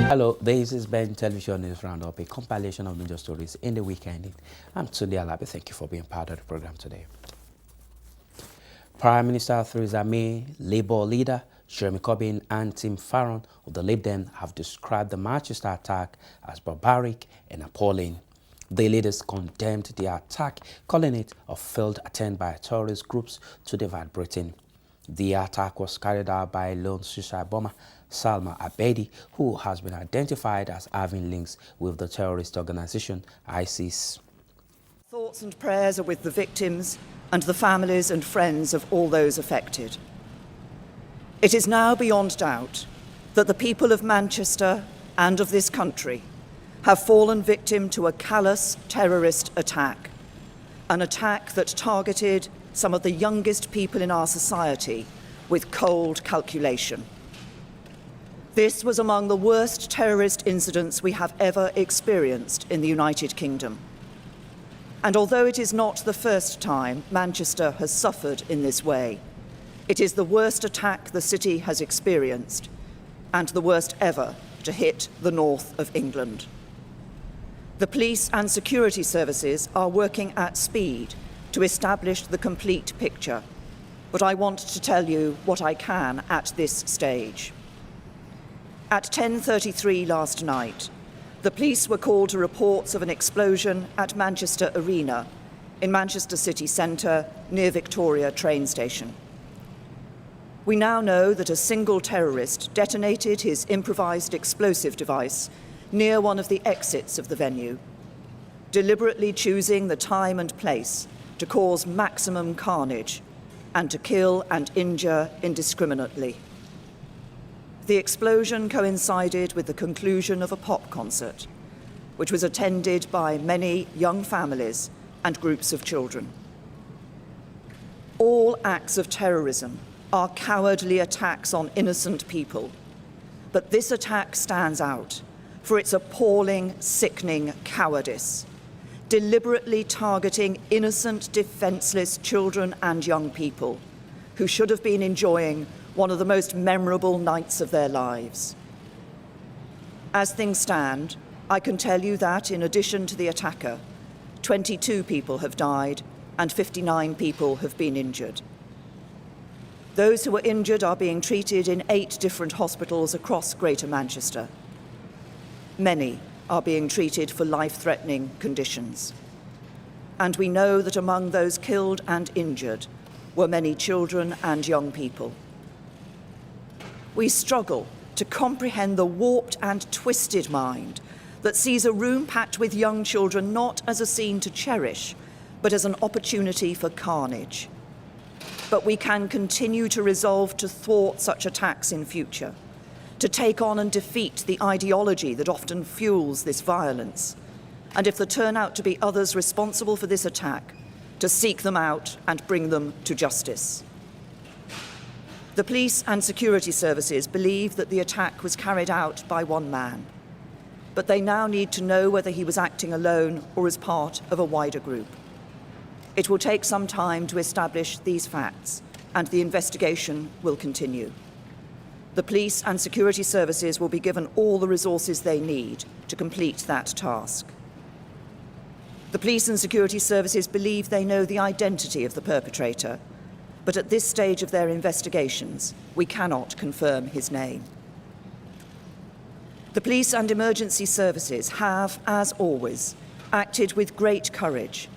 Hello, this is Ben Television News Roundup, a compilation of major stories in the weekend. I'm Tunde Alabi. Thank you for being part of the program today. Prime Minister Theresa May, Labour leader Jeremy Corbyn and Tim Farron of the Lib Dem have described the Manchester attack as barbaric and appalling. The leaders condemned the attack, calling it a failed attempt by terrorist groups to divide Britain. The attack was carried out by a lone suicide bomber, Salma Abedi, who has been identified as having links with the terrorist organization ISIS. Thoughts and prayers are with the victims and the families and friends of all those affected. It is now beyond doubt that the people of Manchester and of this country have fallen victim to a callous terrorist attack, an attack that targeted some of the youngest people in our society with cold calculation. This was among the worst terrorist incidents we have ever experienced in the United Kingdom. And although it is not the first time Manchester has suffered in this way, it is the worst attack the city has experienced and the worst ever to hit the north of England. The police and security services are working at speed to establish the complete picture, but I want to tell you what I can at this stage. At 10:33 last night, the police were called to reports of an explosion at Manchester Arena in Manchester city centre near Victoria train station. We now know that a single terrorist detonated his improvised explosive device near one of the exits of the venue, deliberately choosing the time and place to cause maximum carnage and to kill and injure indiscriminately. The explosion coincided with the conclusion of a pop concert, which was attended by many young families and groups of children. All acts of terrorism are cowardly attacks on innocent people, but this attack stands out for its appalling, sickening cowardice, deliberately targeting innocent, defenseless children and young people who should have been enjoying one of the most memorable nights of their lives. As things stand, I can tell you that, in addition to the attacker, 22 people have died and 59 people have been injured. Those who were injured are being treated in 8 different hospitals across Greater Manchester. Many are being treated for life-threatening conditions. And we know that among those killed and injured were many children and young people. We struggle to comprehend the warped and twisted mind that sees a room packed with young children not as a scene to cherish, but as an opportunity for carnage. But we can continue to resolve to thwart such attacks in future, to take on and defeat the ideology that often fuels this violence, and if there turn out to be others responsible for this attack, to seek them out and bring them to justice. The police and security services believe that the attack was carried out by one man, but they now need to know whether he was acting alone or as part of a wider group. It will take some time to establish these facts, and the investigation will continue. The police and security services will be given all the resources they need to complete that task. The police and security services believe they know the identity of the perpetrator, but at this stage of their investigations, we cannot confirm his name. The police and emergency services have, as always, acted with great courage,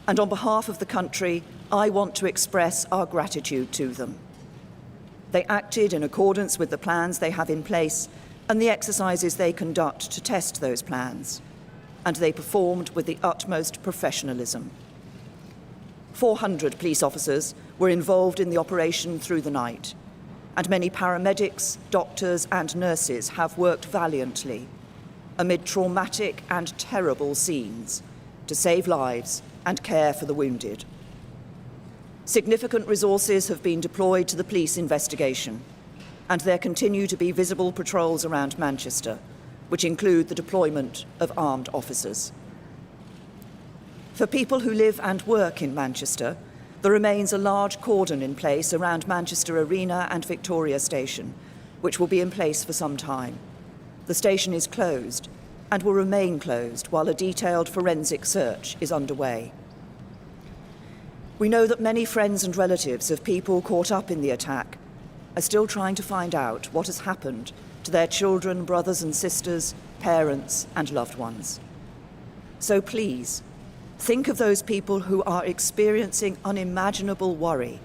and on behalf of the country, I want to express our gratitude to them. They acted in accordance with the plans they have in place and the exercises they conduct to test those plans, and they performed with the utmost professionalism. 400 police officers were involved in the operation through the night, and many paramedics, doctors and nurses have worked valiantly amid traumatic and terrible scenes to save lives and care for the wounded. Significant resources have been deployed to the police investigation, and there continue to be visible patrols around Manchester, which include the deployment of armed officers. For people who live and work in Manchester, there remains a large cordon in place around Manchester Arena and Victoria Station, which will be in place for some time. The station is closed and will remain closed while a detailed forensic search is underway. We know that many friends and relatives of people caught up in the attack are still trying to find out what has happened to their children, brothers and sisters, parents and loved ones. So please, think of those people who are experiencing unimaginable worry,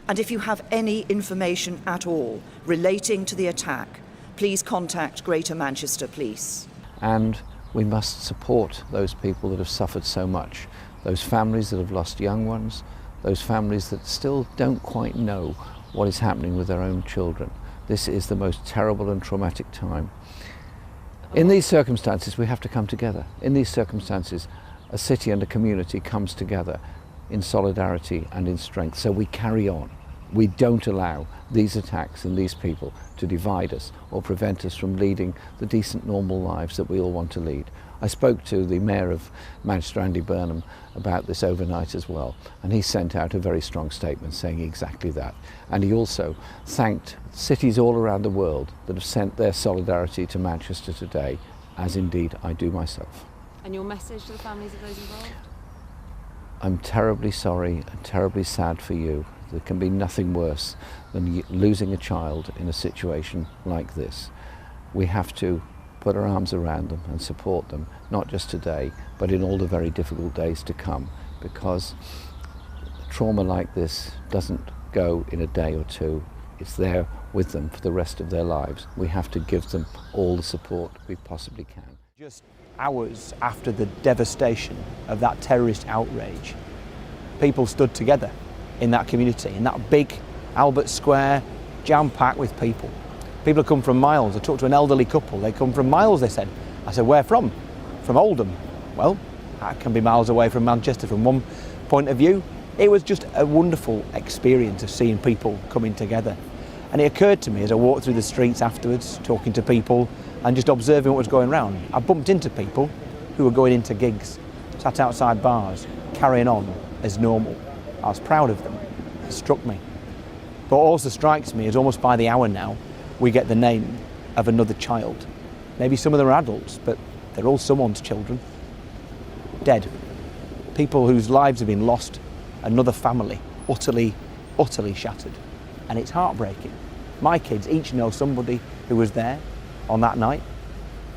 and if you have any information at all relating to the attack, please contact Greater Manchester Police. And we must support those people that have suffered so much, those families that have lost young ones, those families that still don't quite know what is happening with their own children. This is the most terrible and traumatic time. In these circumstances, we have to come together. In these circumstances, a city and a community comes together in solidarity and in strength. So we carry on. We don't allow these attacks and these people to divide us or prevent us from leading the decent, normal lives that we all want to lead. I spoke to the Mayor of Manchester, Andy Burnham, about this overnight as well, and he sent out a very strong statement saying exactly that. And he also thanked cities all around the world that have sent their solidarity to Manchester today, as indeed I do myself. And your message to the families of those involved? I'm terribly sorry and terribly sad for you. There can be nothing worse than losing a child in a situation like this. We have to put our arms around them and support them, not just today, but in all the very difficult days to come, because trauma like this doesn't go in a day or two. It's there with them for the rest of their lives. We have to give them all the support we possibly can. Just hours after the devastation of that terrorist outrage, people stood together in that community, in that big Albert Square, jam-packed with people. People have come from miles. I talked to an elderly couple. They come from miles, they said. I said, where from? From Oldham. Well, that can be miles away from Manchester from one point of view. It was just a wonderful experience of seeing people coming together. And it occurred to me as I walked through the streets afterwards, talking to people and just observing what was going around. I bumped into people who were going into gigs, sat outside bars, carrying on as normal. I was proud of them. It struck me. But what also strikes me is almost by the hour now, we get the name of another child. Maybe some of them are adults, but they're all someone's children. Dead. People whose lives have been lost. Another family, utterly, utterly shattered. And it's heartbreaking. My kids each know somebody who was there on that night.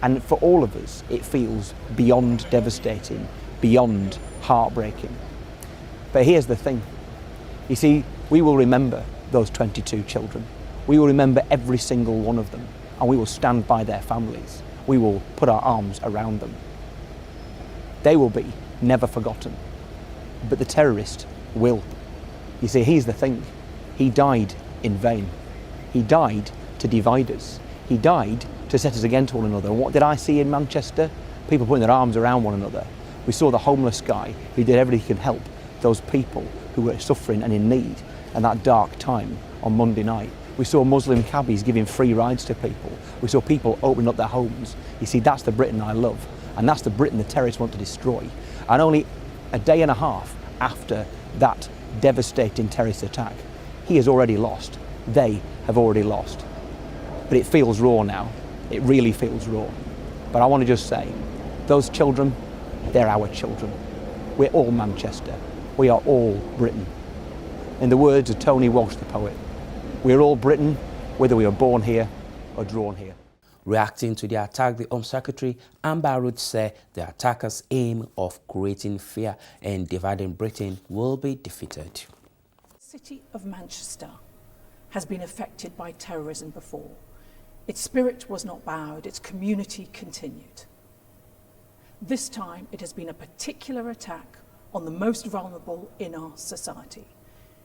And for all of us, it feels beyond devastating, beyond heartbreaking. But here's the thing. You see, we will remember those 22 children. We will remember every single one of them, and we will stand by their families. We will put our arms around them. They will be never forgotten, but the terrorist will. You see, here's the thing. He died in vain. He died to divide us. He died to set us against one another. And what did I see in Manchester? People putting their arms around one another. We saw the homeless guy who did everything he could help those people who were suffering and in need at that dark time on Monday night. We saw Muslim cabbies giving free rides to people. We saw people opening up their homes. You see, that's the Britain I love, and that's the Britain the terrorists want to destroy. And only a day and a half after that devastating terrorist attack, he has already lost. They have already lost. But it feels raw now. It really feels raw. But I want to just say, those children, they're our children. We're all Manchester. We are all Britain. In the words of Tony Walsh, the poet, we're all Britain, whether we are born here or drawn here. Reacting to the attack, the Home Secretary Amber Ruth said the attackers' aim of creating fear and dividing Britain will be defeated. The city of Manchester has been affected by terrorism before. Its spirit was not bowed, its community continued. This time it has been a particular attack on the most vulnerable in our society.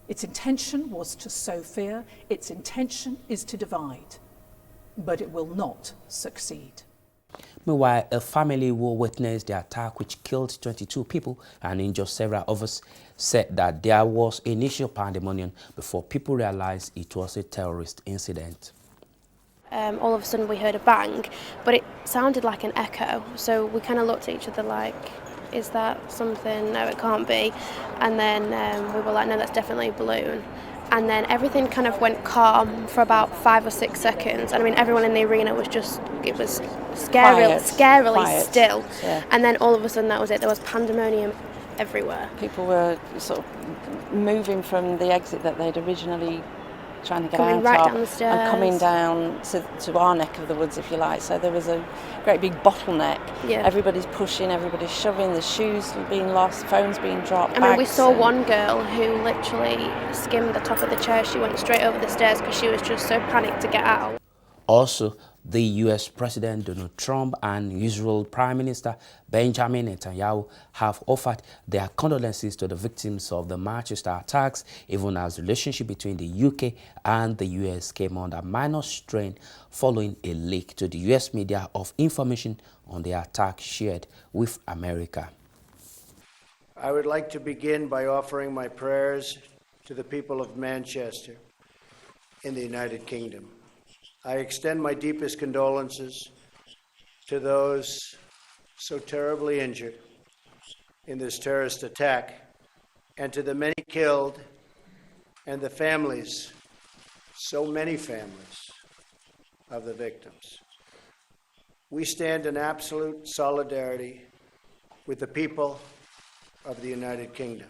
Its intention was to sow fear, its intention is to divide, but it will not succeed. Meanwhile, a family who witnessed the attack which killed 22 people and injured several others said that there was initial pandemonium before people realized it was a terrorist incident. All of a sudden we heard a bang, but it sounded like an echo, so we kind of looked at each other like, is that something? No, it can't be. And then we were like, no, that's definitely a balloon. and then everything kind of went calm for about 5 or 6 seconds. And I mean, everyone in the arena was just, it was scarily Quiet. still. Yeah. And then all of a sudden that was it. There was pandemonium everywhere. People were sort of moving from the exit that they'd originally trying to get Coming out right of down the stairs. and coming down to our neck of the woods, if you like. So there was a great big bottleneck. Yeah. Everybody's pushing, everybody's shoving, the shoes being lost, phones being dropped. I mean, we bags saw and- one girl who literally skimmed the top of the chair. She went straight over the stairs because she was just so panicked to get out. Also, the U.S. President Donald Trump and Israel Prime Minister Benjamin Netanyahu have offered their condolences to the victims of the Manchester attacks, even as the relationship between the UK and the U.S. came under minor strain following a leak to the U.S. media of information on the attack shared with America. I would like to begin by offering my prayers to the people of Manchester in the United Kingdom. I extend my deepest condolences to those so terribly injured in this terrorist attack, and to the many killed and the families, so many families, of the victims. We stand in absolute solidarity with the people of the United Kingdom.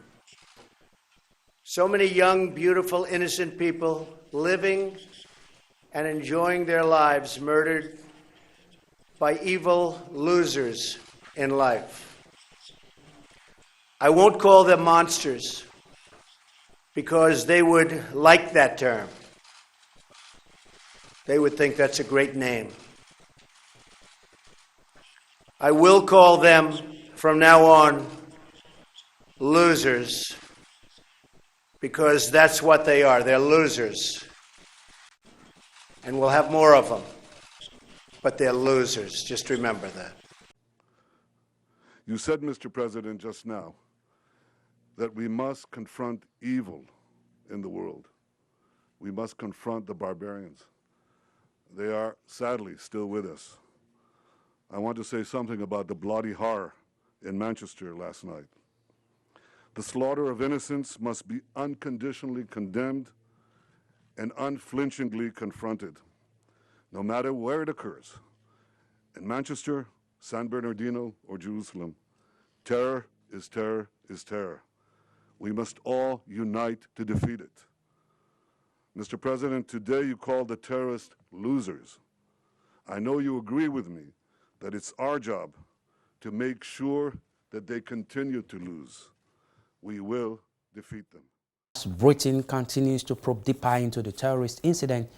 So many young, beautiful, innocent people living and enjoying their lives murdered by evil losers in life. I won't call them monsters because they would like that term. They would think that's a great name. I will call them from now on losers because that's what they are. They're losers. And we'll have more of them. But they're losers. Just remember that. You said, Mr. President, just now, that we must confront evil in the world. We must confront the barbarians. They are, sadly, still with us. I want to say something about the bloody horror in Manchester last night. The slaughter of innocents must be unconditionally condemned and unflinchingly confronted, no matter where it occurs. In Manchester, San Bernardino, or Jerusalem, terror is terror is terror. We must all unite to defeat it. Mr. President, today you call the terrorists losers. I know you agree with me that it's our job to make sure that they continue to lose. We will defeat them. Britain continues to probe deeper into the terrorist incident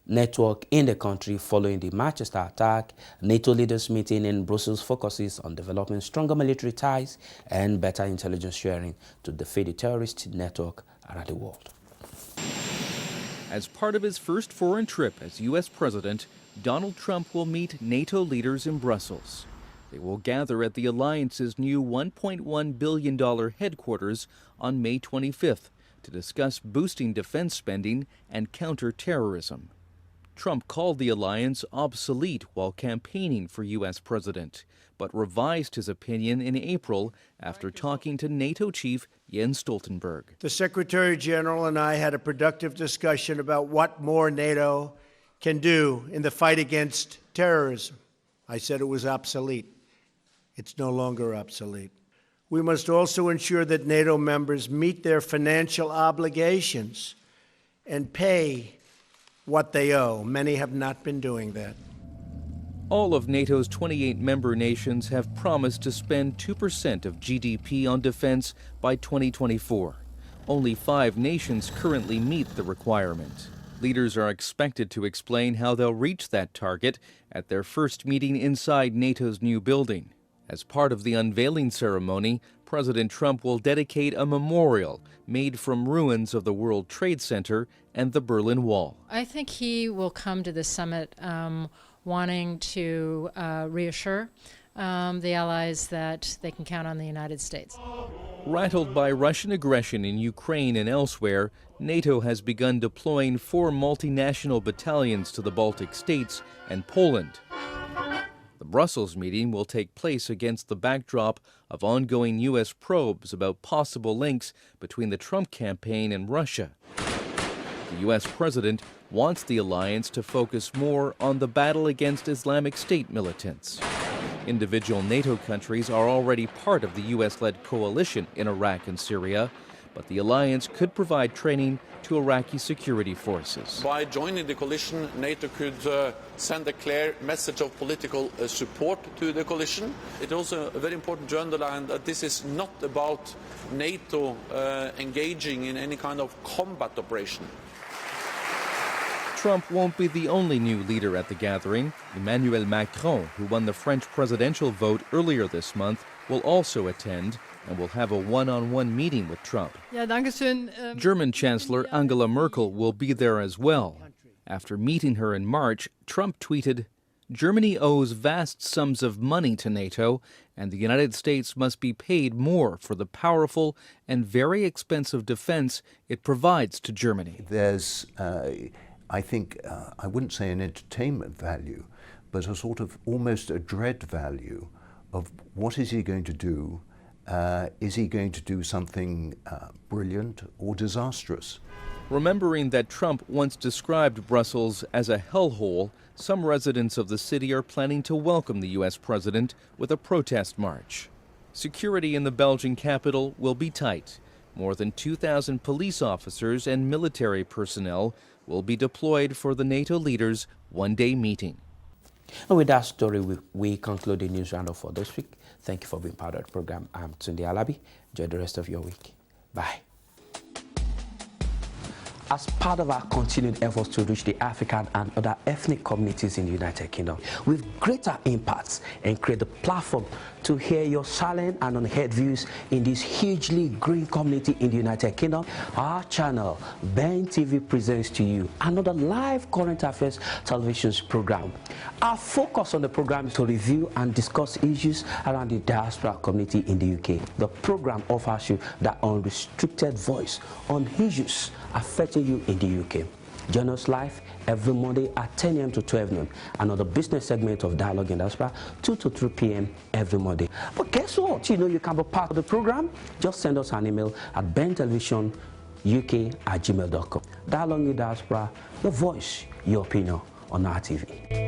network in the country following the Manchester attack. NATO leaders meeting in Brussels focuses on developing stronger military ties and better intelligence sharing to defeat the terrorist network around the world. As part of his first foreign trip as U.S. President, Donald Trump will meet NATO leaders in Brussels. They will gather at the alliance's new $1.1 billion headquarters on May 25th to discuss boosting defense spending and counter-terrorism. Trump called the alliance obsolete while campaigning for U.S. president, but revised his opinion in April after talking to NATO chief Jens Stoltenberg. The Secretary General and I had a productive discussion about what more NATO can do in the fight against terrorism. I said it was obsolete. It's no longer obsolete. We must also ensure that NATO members meet their financial obligations and pay what they owe. Many have not been doing that. All of NATO's 28 member nations have promised to spend 2% of GDP on defense by 2024. Only 5 nations currently meet the requirement. Leaders are expected to explain how they'll reach that target at their first meeting inside NATO's new building. As part of the unveiling ceremony, President Trump will dedicate a memorial made from ruins of the World Trade Center and the Berlin Wall. I think he will come to the summit wanting to reassure the Allies that they can count on the United States. Rattled by Russian aggression in Ukraine and elsewhere, NATO has begun deploying 4 multinational battalions to the Baltic states and Poland. The Brussels meeting will take place against the backdrop of ongoing U.S. probes about possible links between the Trump campaign and Russia. The U.S. president wants the alliance to focus more on the battle against Islamic State militants. Individual NATO countries are already part of the U.S.-led coalition in Iraq and Syria, but the alliance could provide training to Iraqi security forces. By joining the coalition, NATO could send a clear message of political support to the coalition. It's also very important to underline that this is not about NATO engaging in any kind of combat operation. Trump won't be the only new leader at the gathering. Emmanuel Macron, who won the French presidential vote earlier this month, will also attend and will have a one-on-one meeting with Trump. German Chancellor Angela Merkel will be there as well. After meeting her in March, Trump tweeted, "Germany owes vast sums of money to NATO, and the United States must be paid more for the powerful and very expensive defense it provides to Germany." There's I think, I wouldn't say an entertainment value, but a sort of almost a dread value of what is he going to do? Is he going to do something brilliant or disastrous? Remembering that Trump once described Brussels as a hellhole, some residents of the city are planning to welcome the U.S. president with a protest march. Security in the Belgian capital will be tight. More than 2,000 police officers and military personnel will be deployed for the NATO leaders' one-day meeting. And with that story, we conclude the news roundup for this week. Thank you for being part of the program. I'm Tunde Alabi. Enjoy the rest of your week. Bye. As part of our continued efforts to reach the African and other ethnic communities in the United Kingdom with greater impacts and create a platform to hear your silent and unheard views in this hugely growing community in the United Kingdom, our channel, Ben TV, presents to you another live current affairs television program. Our focus on the program is to review and discuss issues around the diaspora community in the UK. The program offers you that unrestricted voice on issues affecting you in the UK. Join us live every Monday at 10 a.m. to 12 noon. Another business segment of Dialogue in Diaspora, 2 to 3 p.m. every Monday. But guess what? You can be part of the program. Just send us an email at bentelevisionuk@gmail.com. Dialogue in Diaspora, your voice, your opinion on our TV.